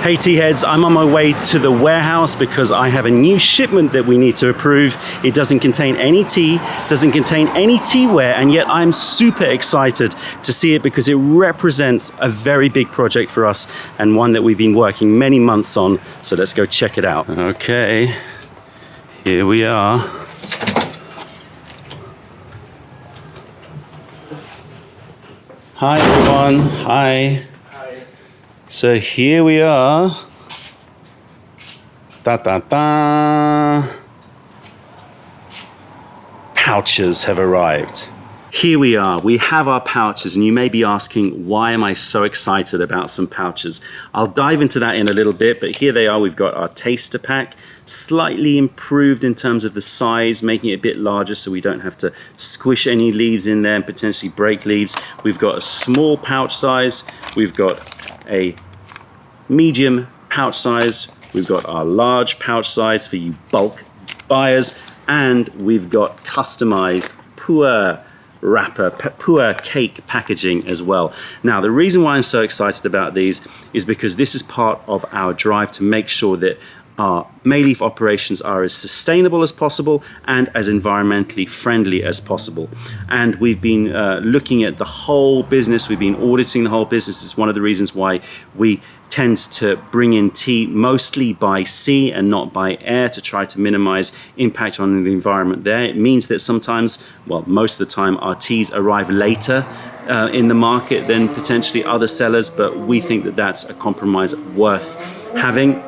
Hey Tea-heads, I'm on my way to the warehouse because I have a new shipment that we need to approve. It doesn't contain any tea, doesn't contain any teaware, and yet I'm super excited to see it because it represents a very big project for us and one that we've been working many months on. So let's go check it out. Okay, here we are. Hi everyone, hi. So here we are. Pouches have arrived. Here we are, we have our pouches, and you may be asking, why am I so excited about some pouches? I'll dive into that in a little bit, but here they are. We've got our taster pack, slightly improved in terms of the size, making it a bit larger so we don't have to squish any leaves in there and potentially break leaves. We've got a small pouch size, we've got a medium pouch size, we've got our large pouch size for you bulk buyers, and we've got customized puer wrapper, puer cake packaging as well. Now, the reason why I'm so excited about these is because this is part of our drive to make sure that our Mei Leaf operations are as sustainable as possible and as environmentally friendly as possible. And we've been looking at the whole business, we've been auditing the whole business. It's one of the reasons why we tend to bring in tea mostly by sea and not by air to try to minimize impact on the environment there. It means that sometimes, well, most of the time, our teas arrive later in the market than potentially other sellers, but we think that that's a compromise worth having.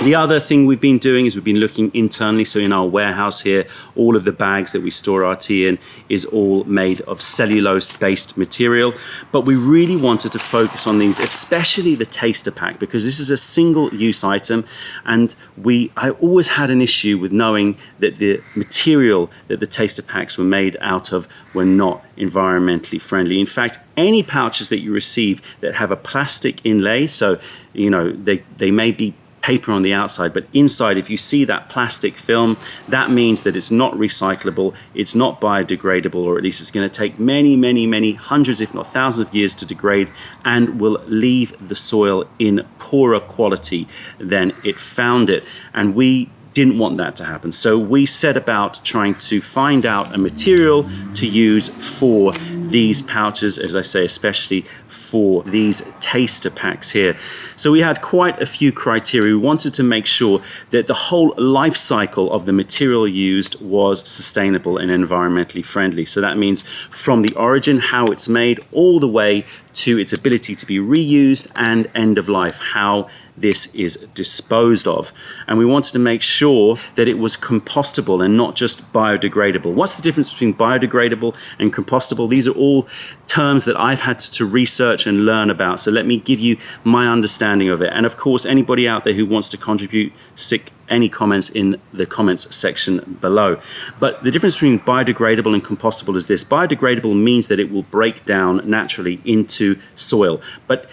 The other thing we've been doing is we've been looking internally. So in our warehouse here, all of the bags that we store our tea in is all made of cellulose-based material. But we really wanted to focus on these, especially the taster pack, because this is a single-use item. And I always had an issue with knowing that the material that the taster packs were made out of were not environmentally friendly. In fact, any pouches that you receive that have a plastic inlay, so you know they may be paper on the outside, but inside, if you see that plastic film, that means that it's not recyclable, it's not biodegradable, or at least it's going to take many hundreds, if not thousands of years to degrade, and will leave the soil in poorer quality than it found it. And we didn't want that to happen. So we set about trying to find out a material to use for these pouches, as I say, especially for these taster packs here. So we had quite a few criteria. We wanted to make sure that the whole life cycle of the material used was sustainable and environmentally friendly. So that means from the origin, how it's made, all the way to its ability to be reused and end of life, how this is disposed of. And we wanted to make sure that it was compostable and not just biodegradable. What's the difference between biodegradable and compostable? These are all terms that I've had to research and learn about. So let me give you my understanding of it. And of course, anybody out there who wants to contribute, stick any comments in the comments section below. But the difference between biodegradable and compostable is this. Biodegradable means that it will break down naturally into soil. But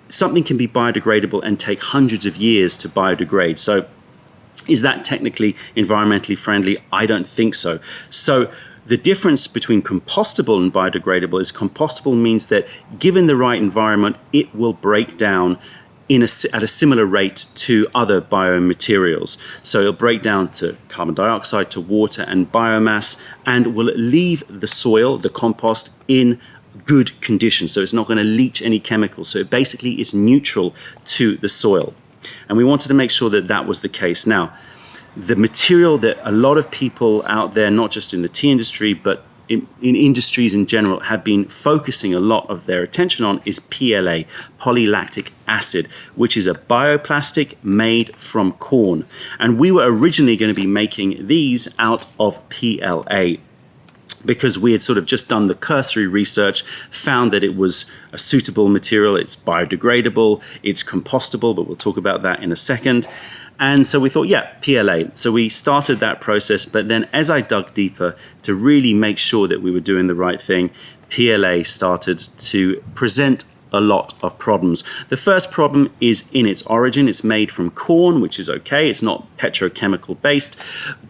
something can be biodegradable and take hundreds of years to biodegrade. So is that technically environmentally friendly? I don't think so. So the difference between compostable and biodegradable is compostable means that given the right environment, it will break down at a similar rate to other biomaterials. So it'll break down to carbon dioxide, to water and biomass, and will leave the soil, the compost, in good condition. So it's not going to leach any chemicals. So it basically is neutral to the soil. And we wanted to make sure that that was the case. Now, the material that a lot of people out there, not just in the tea industry, but in industries in general, have been focusing a lot of their attention on is PLA, polylactic acid, which is a bioplastic made from corn. And we were originally going to be making these out of PLA, because we had sort of just done the cursory research, found that it was a suitable material, it's biodegradable, it's compostable, but we'll talk about that in a second. And so we thought, yeah, PLA. So we started that process, but then as I dug deeper to really make sure that we were doing the right thing, PLA started to present a lot of problems. The first problem is in its origin. It's made from corn, which is okay. It's not petrochemical based,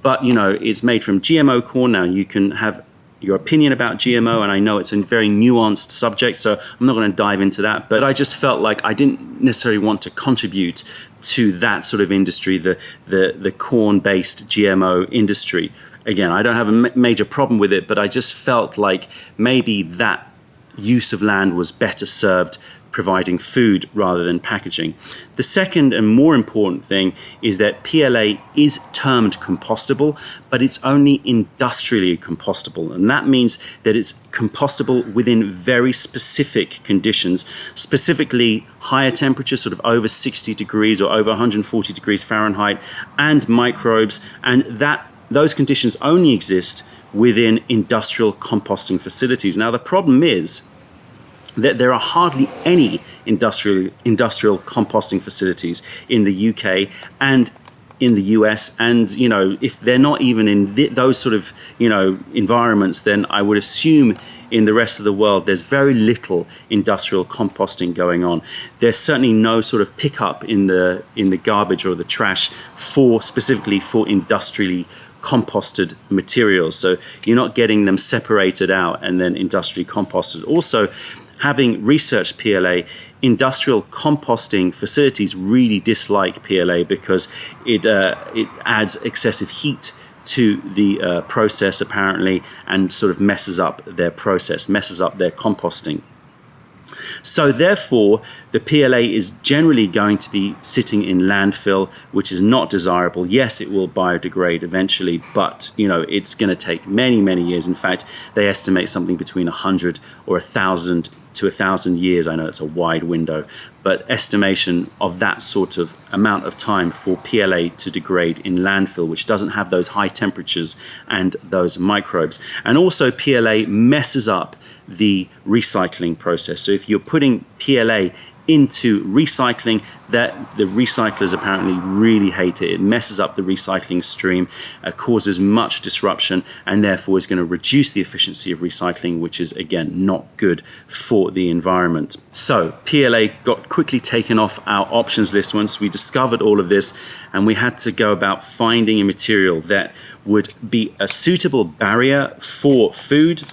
but you know, it's made from GMO corn. Now you can have your opinion about GMO, and I know it's a very nuanced subject, so I'm not going to dive into that, but I just felt like I didn't necessarily want to contribute to that sort of industry, the corn-based GMO industry. Again, I don't have a major problem with it, but I just felt like maybe that use of land was better served providing food rather than packaging. The second and more important thing is that PLA is termed compostable, but it's only industrially compostable. And that means that it's compostable within very specific conditions, specifically higher temperatures, sort of over 60 degrees or over 140 degrees Fahrenheit, and microbes. And those conditions only exist within industrial composting facilities. Now, the problem is that there are hardly any industrial composting facilities in the UK and in the US, and if they're not even in those sort of environments, then I would assume in the rest of the world there's very little industrial composting going on. There's certainly no sort of pickup in the garbage or the trash specifically for industrially composted materials, so you're not getting them separated out and then industrially composted. Also, having researched PLA, industrial composting facilities really dislike PLA because it adds excessive heat to the process apparently, and sort of messes up their process, messes up their composting. So therefore, the PLA is generally going to be sitting in landfill, which is not desirable. Yes, it will biodegrade eventually, but it's going to take many, many years. In fact, they estimate something between 100 or 1,000 to 1,000 years. I know it's a wide window, but estimation of that sort of amount of time for PLA to degrade in landfill, which doesn't have those high temperatures and those microbes. And also PLA messes up the recycling process. So if you're putting PLA into recycling, that the recyclers apparently really hate it. It messes up the recycling stream, causes much disruption, and therefore is going to reduce the efficiency of recycling, which is again not good for the environment. So PLA got quickly taken off our options list once we discovered all of this, and we had to go about finding a material that would be a suitable barrier for food,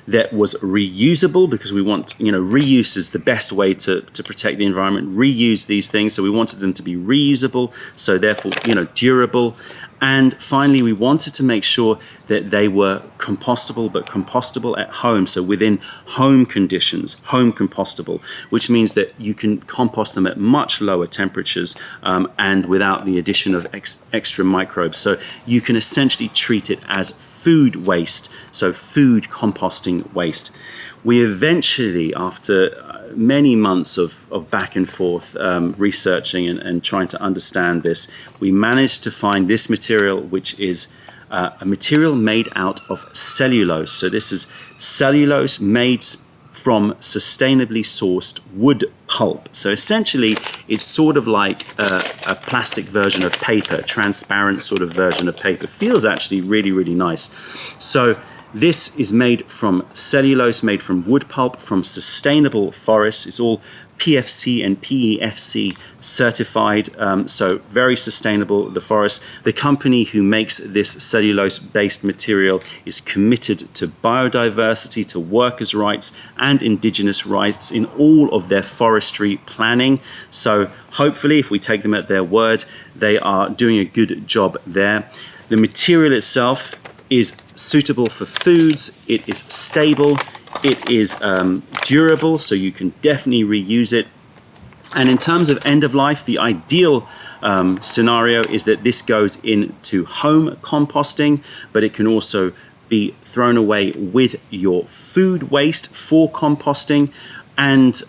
that was reusable, because we want, reuse is the best way to protect the environment. Reuse these things, so we wanted them to be reusable, so therefore, durable. And finally, we wanted to make sure that they were compostable, but compostable at home, so within home conditions, home compostable, which means that you can compost them at much lower temperatures and without the addition of extra microbes. So you can essentially treat it as food waste, so food composting waste. We eventually, after many months of back and forth researching and trying to understand this, we managed to find this material, which is a material made out of cellulose. So this is cellulose made from sustainably sourced wood pulp. So essentially, it's sort of like a plastic version of paper, transparent sort of version of paper. Feels actually really, really nice. So this is made from cellulose, made from wood pulp, from sustainable forests. It's all PFC and PEFC certified, so very sustainable, the forest. The company who makes this cellulose-based material is committed to biodiversity, to workers' rights and indigenous rights in all of their forestry planning. So hopefully, if we take them at their word, they are doing a good job there. The material itself is suitable for foods, it is stable, it is durable, so you can definitely reuse it. And in terms of end of life, the ideal scenario is that this goes into home composting, but it can also be thrown away with your food waste for composting. And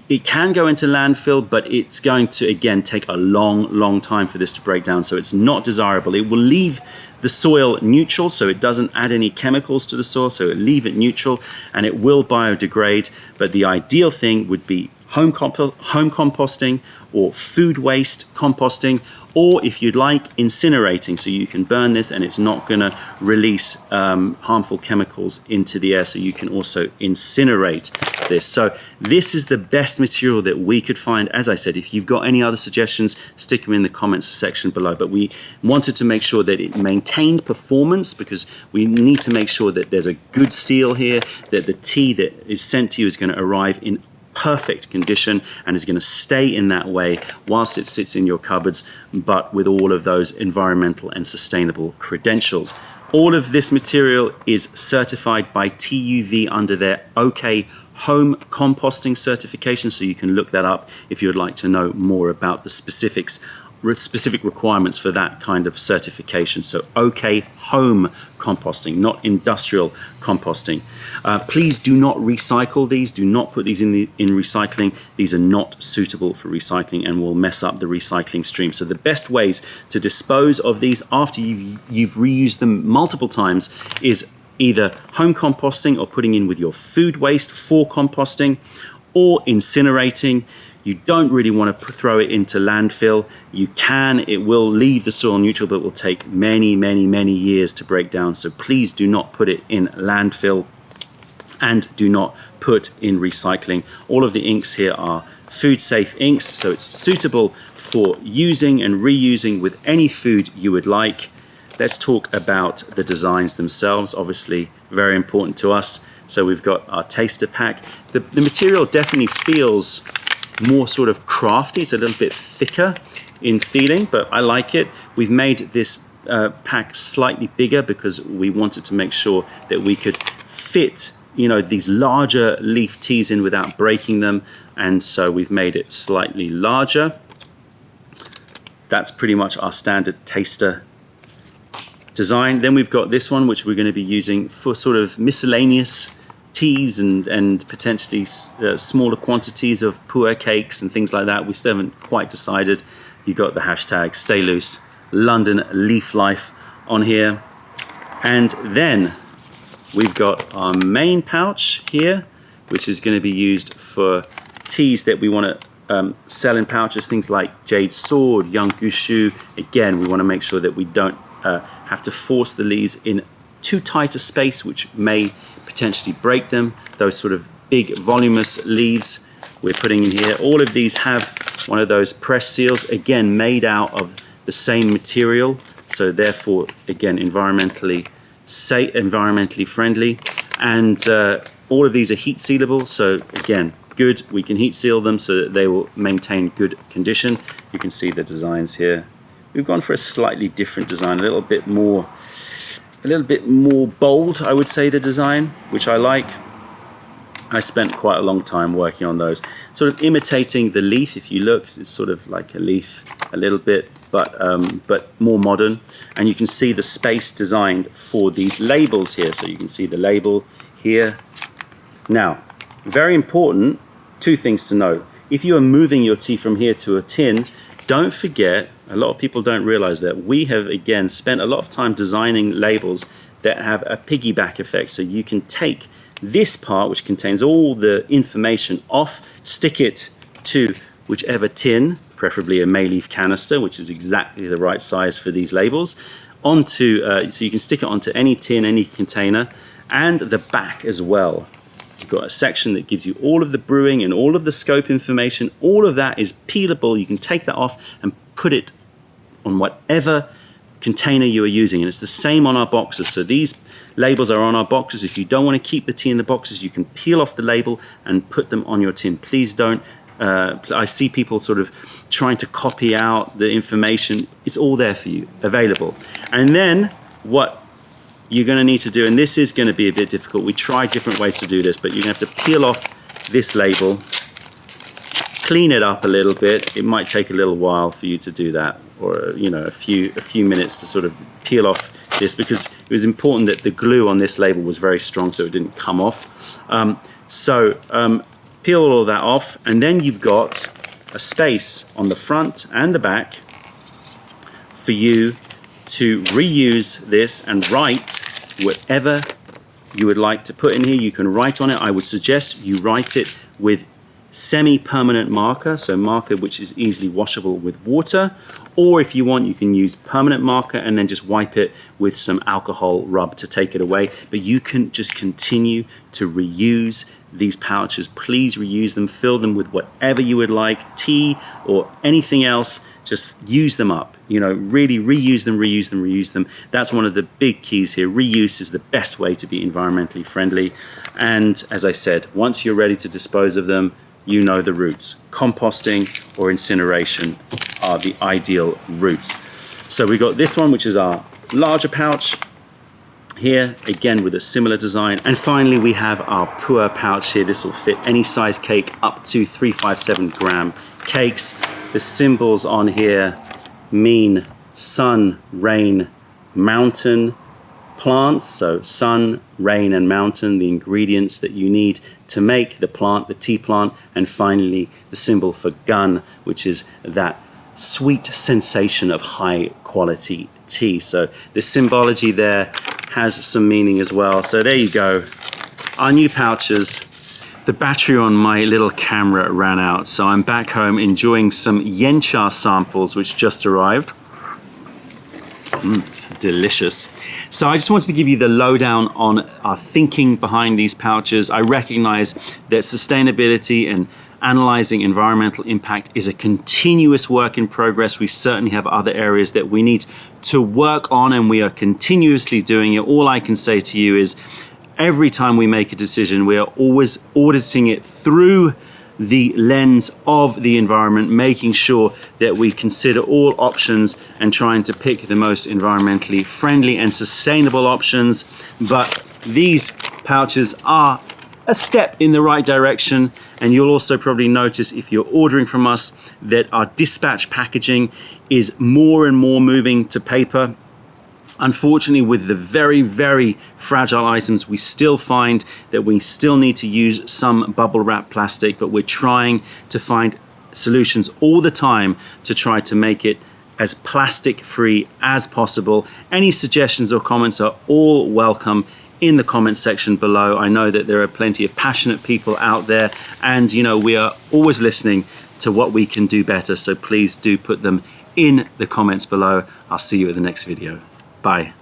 it can go into landfill, but it's going to, again, take a long, long time for this to break down. So it's not desirable. It will leave the soil neutral, so it doesn't add any chemicals to the soil, so it'll leave it neutral, and it will biodegrade. But the ideal thing would be home composting or food waste composting, or if you'd like, incinerating, so you can burn this and it's not going to release harmful chemicals into the air, so you can also incinerate this. So this is the best material that we could find. As I said, if you've got any other suggestions, stick them in the comments section below. But we wanted to make sure that it maintained performance, because we need to make sure that there's a good seal here, that the tea that is sent to you is going to arrive in perfect condition and is going to stay in that way whilst it sits in your cupboards, but with all of those environmental and sustainable credentials. All of this material is certified by TUV under their OK Home Composting certification, so you can look that up if you would like to know more about the specific requirements for that kind of certification. So OK Home Composting, not industrial composting. Please do not recycle these. Do not put these in recycling. These are not suitable for recycling and will mess up the recycling stream. So the best ways to dispose of these after you've reused them multiple times is either home composting or putting in with your food waste for composting, or incinerating. You don't really want to throw it into landfill. You can, it will leave the soil neutral, but it will take many, many, many years to break down. So please do not put it in landfill, and do not put in recycling. All of the inks here are food safe inks, so it's suitable for using and reusing with any food you would like. Let's talk about the designs themselves, obviously very important to us. So we've got our taster pack. The material definitely feels more sort of crafty. It's a little bit thicker in feeling, but I like it. We've made this pack slightly bigger because we wanted to make sure that we could fit, you know, these larger leaf teas in without breaking them, and so we've made it slightly larger. That's pretty much our standard taster design. Then we've got this one, which we're going to be using for sort of miscellaneous teas and potentially smaller quantities of pu'er cakes and things like that. We still haven't quite decided. You got the hashtag Stay Loose London Leaf Life on here. And then we've got our main pouch here, which is going to be used for teas that we want to sell in pouches, things like Jade Sword, Young Gushu. Again, we want to make sure that we don't have to force the leaves in too tight a space, which may potentially break them. Those sort of big voluminous leaves we're putting in here. All of these have one of those press seals, again made out of the same material, so therefore again environmentally safe, environmentally friendly, and all of these are heat sealable, so again good, we can heat seal them so that they will maintain good condition. You can see the designs here. We've gone for a slightly different design, a little bit more bold, I would say, the design, which I like. I spent quite a long time working on those, sort of imitating the leaf. If you look, it's sort of like a leaf a little bit, but more modern. And you can see the space designed for these labels here. So you can see the label here. Now, very important, two things to know. If you are moving your tea from here to a tin, don't forget, a lot of people don't realize that we have, again, spent a lot of time designing labels that have a piggyback effect. So you can take this part, which contains all the information, off, stick it to whichever tin, preferably a Mei Leaf canister, which is exactly the right size for these labels, onto, so you can stick it onto any tin, any container, and the back as well. You've got a section that gives you all of the brewing and all of the scope information. All of that is peelable. You can take that off and put it on whatever container you are using, and it's the same on our boxes. So these labels are on our boxes. If you don't want to keep the tea in the boxes, you can peel off the label and put them on your tin. Please don't. I see people sort of trying to copy out the information. It's all there for you, available. And then what you're going to need to do, and this is going to be a bit difficult. We tried different ways to do this, but you're going to have to peel off this label, clean it up a little bit. It might take a little while for you to do that, or you know, a few minutes to sort of peel off this, because it was important that the glue on this label was very strong so it didn't come off. Peel all of that off, and then you've got a space on the front and the back for you to reuse this and write whatever you would like to put in here. You can write on it. I would suggest you write it with semi-permanent marker, so marker which is easily washable with water, or if you want, you can use permanent marker and then just wipe it with some alcohol rub to take it away. But you can just continue to reuse these pouches. Please reuse them, fill them with whatever you would like, tea or anything else. Just use them up, you know, really reuse them, reuse them, reuse them. That's one of the big keys here. Reuse is the best way to be environmentally friendly. And as I said, once you're ready to dispose of them, you know the routes. Composting or incineration are the ideal routes. So we got this one, which is our larger pouch here, again with a similar design. And finally, we have our Pua pouch here. This will fit any size cake up to 357 gram cakes. The symbols on here mean sun, rain, mountain, plants. So sun, rain, and mountain, the ingredients that you need to make the plant, the tea plant. And finally, the symbol for gun, which is that sweet sensation of high quality tea. So the symbology there has some meaning as well. So there you go, our new pouches. The battery on my little camera ran out, so I'm back home enjoying some yen cha samples which just arrived. Delicious. So I just wanted to give you the lowdown on our thinking behind these pouches. I recognize that sustainability and analyzing environmental impact is a continuous work in progress. We certainly have other areas that we need to work on, and we are continuously doing it. All I can say to you is every time we make a decision, we are always auditing it through the lens of the environment, making sure that we consider all options and trying to pick the most environmentally friendly and sustainable options. But these pouches are a step in the right direction, and you'll also probably notice if you're ordering from us that our dispatch packaging is more and more moving to paper. Unfortunately, with the very, very fragile items, we still find that we still need to use some bubble wrap plastic, but we're trying to find solutions all the time to try to make it as plastic free as possible. Any suggestions or comments are all welcome in the comments section below. I know that there are plenty of passionate people out there, and you know, we are always listening to what we can do better. So please do put them in the comments below. I'll see you at the next video. Bye.